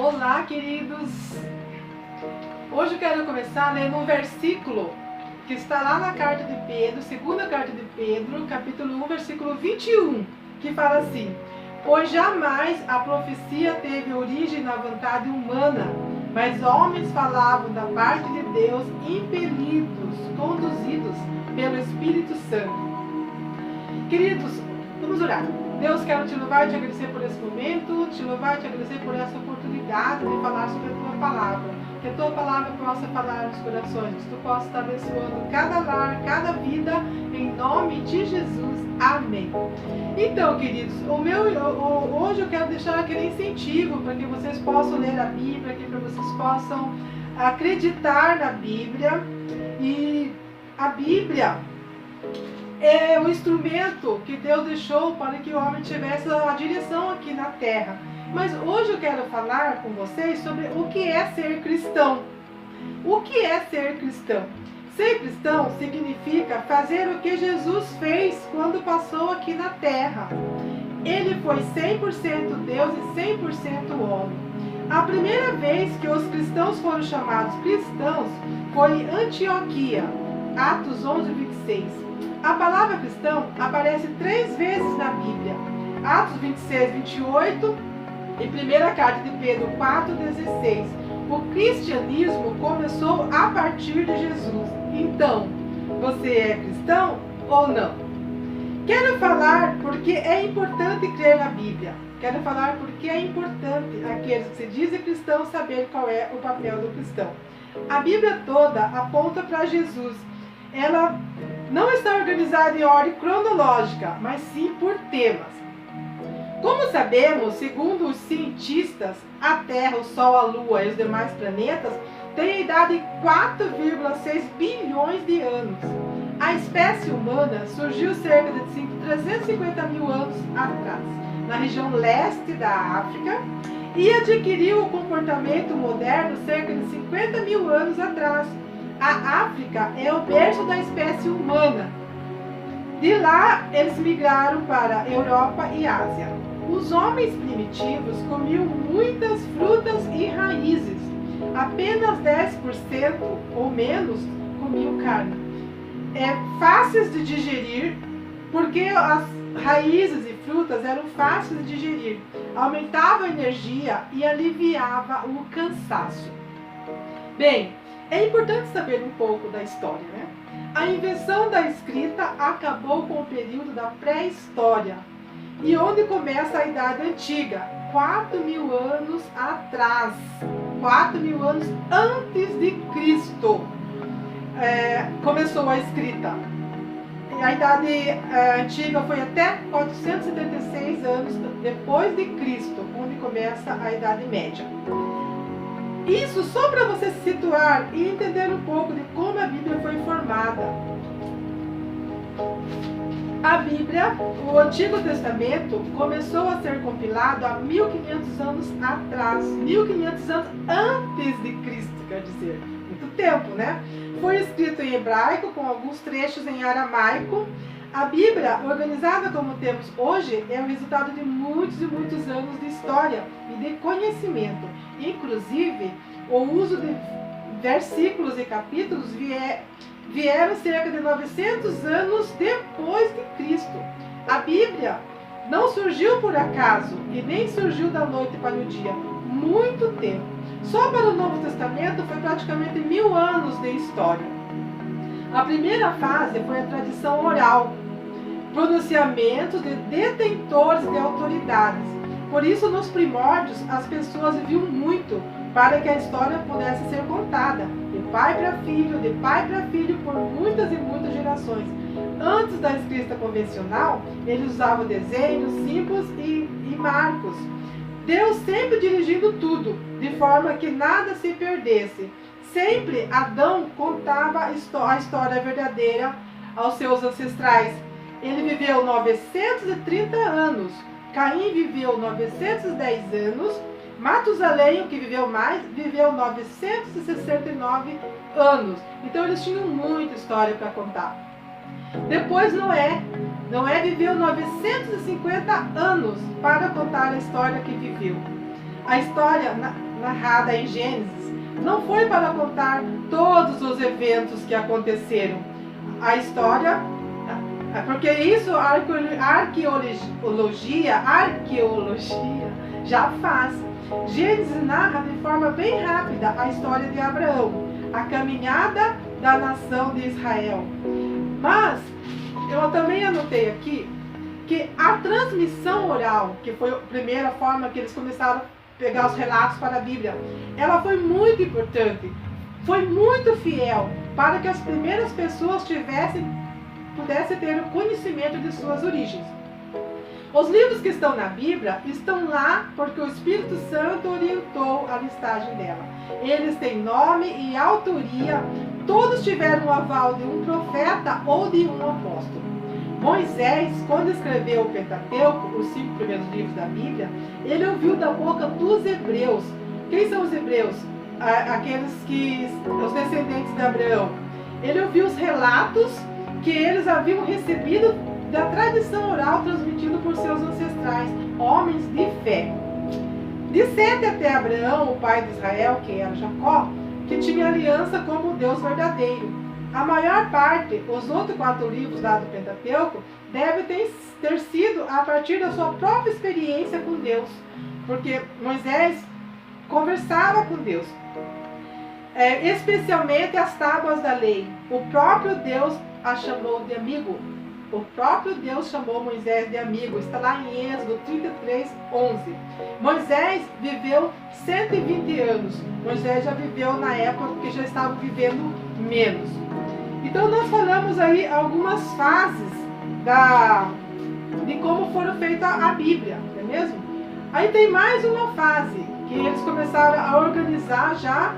Olá, queridos! Hoje eu quero começar lendo um versículo que está lá na carta de Pedro, segunda carta de Pedro, capítulo 1, versículo 21, que fala assim: pois jamais a profecia teve origem na vontade humana, mas homens falavam da parte de Deus, impelidos, conduzidos pelo Espírito Santo. Queridos, vamos orar. Deus, quero te louvar e te agradecer por esse momento, te louvar e te agradecer por essa oportunidade de falar sobre a tua palavra. Que a tua palavra possa falar nos corações, que tu possa estar abençoando cada lar, cada vida, em nome de Jesus. Amém. Então, queridos, hoje eu quero deixar aquele incentivo para que vocês possam ler a Bíblia, para que vocês possam acreditar na Bíblia. E a Bíblia é o instrumento que Deus deixou para que o homem tivesse a direção aqui na terra. Mas hoje eu quero falar com vocês sobre o que é ser cristão. O que é ser cristão? Ser cristão significa fazer o que Jesus fez quando passou aqui na terra. Ele foi 100% Deus e 100% homem. A primeira vez que os cristãos foram chamados cristãos foi em Antioquia, Atos 11, 26. A palavra cristão aparece 3 vezes na Bíblia: Atos 26, 28 e 1 carta de Pedro 4, 16. O cristianismo começou a partir de Jesus. Então, você é cristão ou não? Quero falar porque é importante crer na Bíblia. Quero falar porque é importante aqueles que se dizem cristãos saber qual é o papel do cristão. A Bíblia toda aponta para Jesus. Ela não está organizada em ordem cronológica, mas sim por temas. Como sabemos, segundo os cientistas, a Terra, o Sol, a Lua e os demais planetas têm a idade de 4,6 bilhões de anos. A espécie humana surgiu cerca de 350 mil anos atrás, na região leste da África, e adquiriu o comportamento moderno cerca de 50 mil anos atrás. A África é o berço da espécie humana. De lá, eles migraram para a Europa e Ásia. Os homens primitivos comiam muitas frutas e raízes. Apenas 10% ou menos comiam carne. Fáceis de digerir, porque as raízes e frutas eram fáceis de digerir. Aumentava a energia e aliviava o cansaço. Bem, é importante saber um pouco da história, né? A invenção da escrita acabou com o período da pré-história. E onde começa a Idade Antiga? 4.000 anos atrás. 4.000 anos antes de Cristo. Começou a escrita. A Idade Antiga foi até 476 anos depois de Cristo, onde começa a Idade Média. Isso só para você se situar e entender um pouco de como a Bíblia foi formada. A Bíblia, o Antigo Testamento, começou a ser compilado há 1500 anos atrás. 1500 anos antes de Cristo, quer dizer, muito tempo, né? Foi escrito em hebraico, com alguns trechos em aramaico. A Bíblia, organizada como temos hoje, é o resultado de muitos e muitos anos de história e de conhecimento. Inclusive, o uso de versículos e capítulos vieram cerca de 900 anos depois de Cristo. A Bíblia não surgiu por acaso e nem surgiu da noite para o dia. Muito tempo. Só para o Novo Testamento foi praticamente 1000 anos de história. A primeira fase foi a tradição oral, pronunciamentos de detentores de autoridades. Por isso, nos primórdios, as pessoas viviam muito para que a história pudesse ser contada, de pai para filho, por muitas e muitas gerações. Antes da escrita convencional, eles usavam desenhos, símbolos e marcos. Deus sempre dirigindo tudo, de forma que nada se perdesse. Sempre Adão contava a história verdadeira aos seus ancestrais. Ele viveu 930 anos. Caim viveu 910 anos. Matusalém, o que viveu mais, viveu 969 anos. Então eles tinham muita história para contar. Depois Noé viveu 950 anos para contar a história que viveu. A história, narrada em Gênesis não foi para contar todos os eventos que aconteceram. A história, porque isso a arqueologia já faz. Gênesis narra de forma bem rápida a história de Abraão, a caminhada da nação de Israel. Mas eu também anotei aqui que a transmissão oral, que foi a primeira forma que eles começaram a pegar os relatos para a Bíblia, ela foi muito importante, foi muito fiel para que as primeiras pessoas pudessem ter o conhecimento de suas origens. Os livros que estão na Bíblia estão lá porque o Espírito Santo orientou a listagem dela. Eles têm nome e autoria, todos tiveram o aval de um profeta ou de um apóstolo. Moisés, quando escreveu o Pentateuco, os 5 primeiros livros da Bíblia, ele ouviu da boca dos hebreus. Quem são os hebreus? Os descendentes de Abraão. Ele ouviu os relatos que eles haviam recebido da tradição oral transmitida por seus ancestrais, homens de fé. De Sete até Abraão, o pai de Israel, que era Jacó, que tinha aliança como Deus verdadeiro. A maior parte, os outros 4 livros lá do Pentateuco, deve ter sido a partir da sua própria experiência com Deus, porque Moisés conversava com Deus. Especialmente as tábuas da lei. O próprio Deus a chamou de amigo. O próprio Deus chamou Moisés de amigo. Está lá em Êxodo 33:11. Moisés viveu 120 anos. Moisés já viveu na época que já estava vivendo menos. Então nós falamos aí algumas fases de como foram feita a Bíblia, não é mesmo? Aí tem mais uma fase que eles começaram a organizar já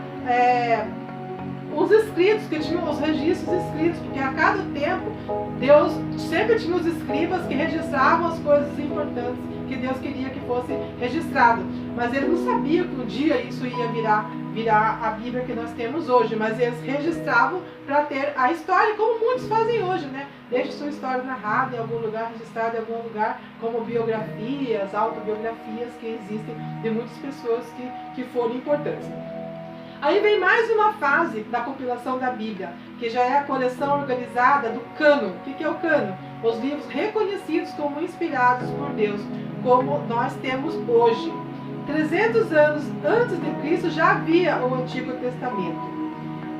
os escritos, que tinham os registros escritos, porque a cada tempo Deus sempre tinha os escribas que registravam as coisas importantes que Deus queria que fosse registrado. Mas eles não sabiam que um dia isso ia virar a Bíblia que nós temos hoje, mas eles registravam para ter a história, como muitos fazem hoje, né? Deixa sua história narrada em algum lugar, registrada em algum lugar, como biografias, autobiografias que existem de muitas pessoas que foram importantes. Aí vem mais uma fase da compilação da Bíblia, que já é a coleção organizada do cânon. O que é o cânon? Os livros reconhecidos como inspirados por Deus, como nós temos hoje. 300 anos antes de Cristo já havia o Antigo Testamento.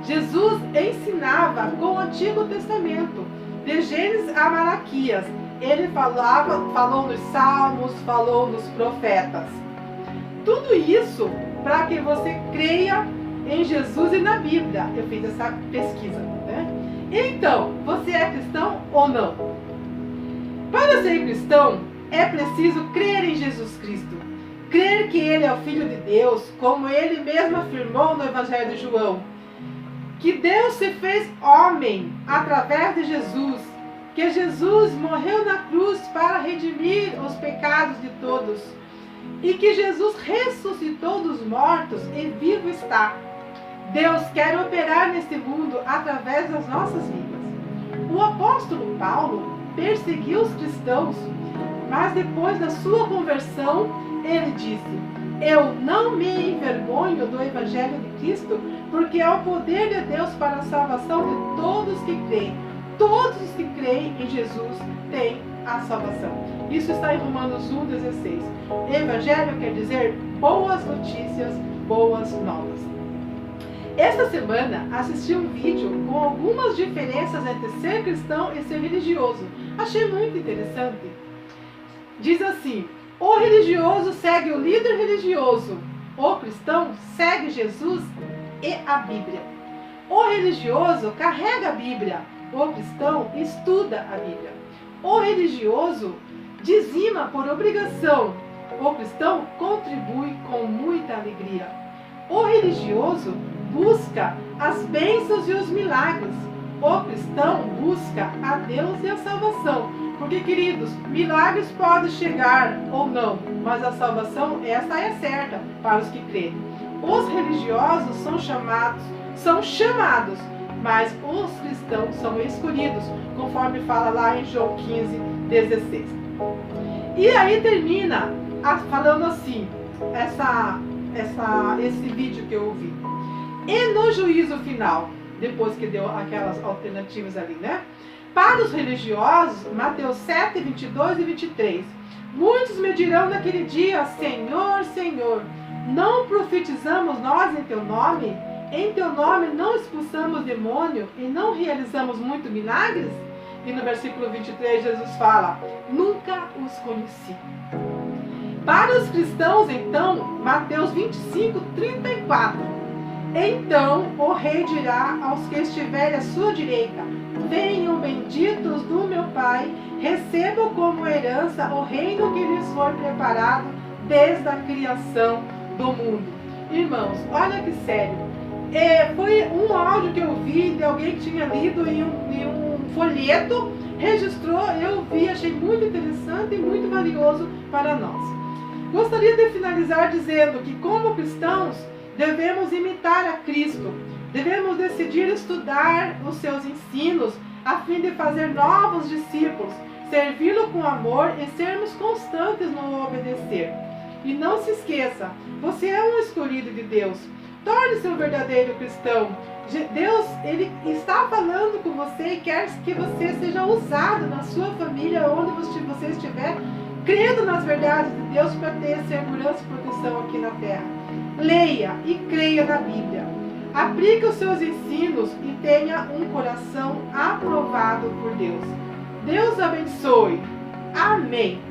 Jesus ensinava com o Antigo Testamento, de Gênesis a Malaquias. Ele falou nos Salmos, falou nos profetas. Tudo isso para que você creia em Jesus e na Bíblia. Eu fiz essa pesquisa, né? Então, você é cristão ou não? Para ser cristão, é preciso crer em Jesus Cristo. Crer que Ele é o Filho de Deus, como Ele mesmo afirmou no Evangelho de João. Que Deus se fez homem através de Jesus. Que Jesus morreu na cruz para redimir os pecados de todos. E que Jesus ressuscitou dos mortos e vivo está. Deus quer operar neste mundo através das nossas vidas. O apóstolo Paulo perseguiu os cristãos, mas depois da sua conversão, ele disse: eu não me envergonho do Evangelho de Cristo, porque é o poder de Deus para a salvação de todos que creem. Todos os que creem em Jesus têm a salvação. Isso está em Romanos 1,16. Evangelho quer dizer boas notícias, boas novas. Esta semana assisti um vídeo com algumas diferenças entre ser cristão e ser religioso. Achei muito interessante. Diz assim: o religioso segue o líder religioso. O cristão segue Jesus e a Bíblia. O religioso carrega a Bíblia. O cristão estuda a Bíblia. O religioso dizima por obrigação. O cristão contribui com muita alegria. O religioso busca as bênçãos e os milagres. O cristão busca a Deus e a salvação. Porque, queridos, milagres podem chegar ou não, mas a salvação, essa é certa para os que creem. Os religiosos são chamados, mas os cristãos são escolhidos, conforme fala lá em João 15:16. E aí termina falando assim, esse vídeo que eu ouvi. E no juízo final, depois que deu aquelas alternativas ali, né? Para os religiosos, Mateus 7, 22 e 23. Muitos me dirão naquele dia: Senhor, Senhor, não profetizamos nós em teu nome? Em teu nome não expulsamos demônio e não realizamos muitos milagres? E no versículo 23 Jesus fala: nunca os conheci. Para os cristãos, então, Mateus 25, 34. Então o rei dirá aos que estiverem à sua direita: venham benditos do meu Pai, recebam como herança o reino que lhes foi preparado desde a criação do mundo. Irmãos, olha que sério. Foi um áudio que eu vi de alguém que tinha lido em um folheto, registrou, eu vi, achei muito interessante e muito valioso para nós. Gostaria de finalizar dizendo que, como cristãos, devemos imitar a Cristo, devemos decidir estudar os seus ensinos, a fim de fazer novos discípulos, servi-lo com amor e sermos constantes no obedecer. E não se esqueça, você é um escolhido de Deus. Torne-se um verdadeiro cristão. Deus, Ele está falando com você e quer que você seja usado na sua família, onde você estiver, crendo nas verdades de Deus para ter segurança e proteção aqui na terra. Leia e creia na Bíblia. Aplique os seus ensinos e tenha um coração aprovado por Deus. Deus abençoe. Amém.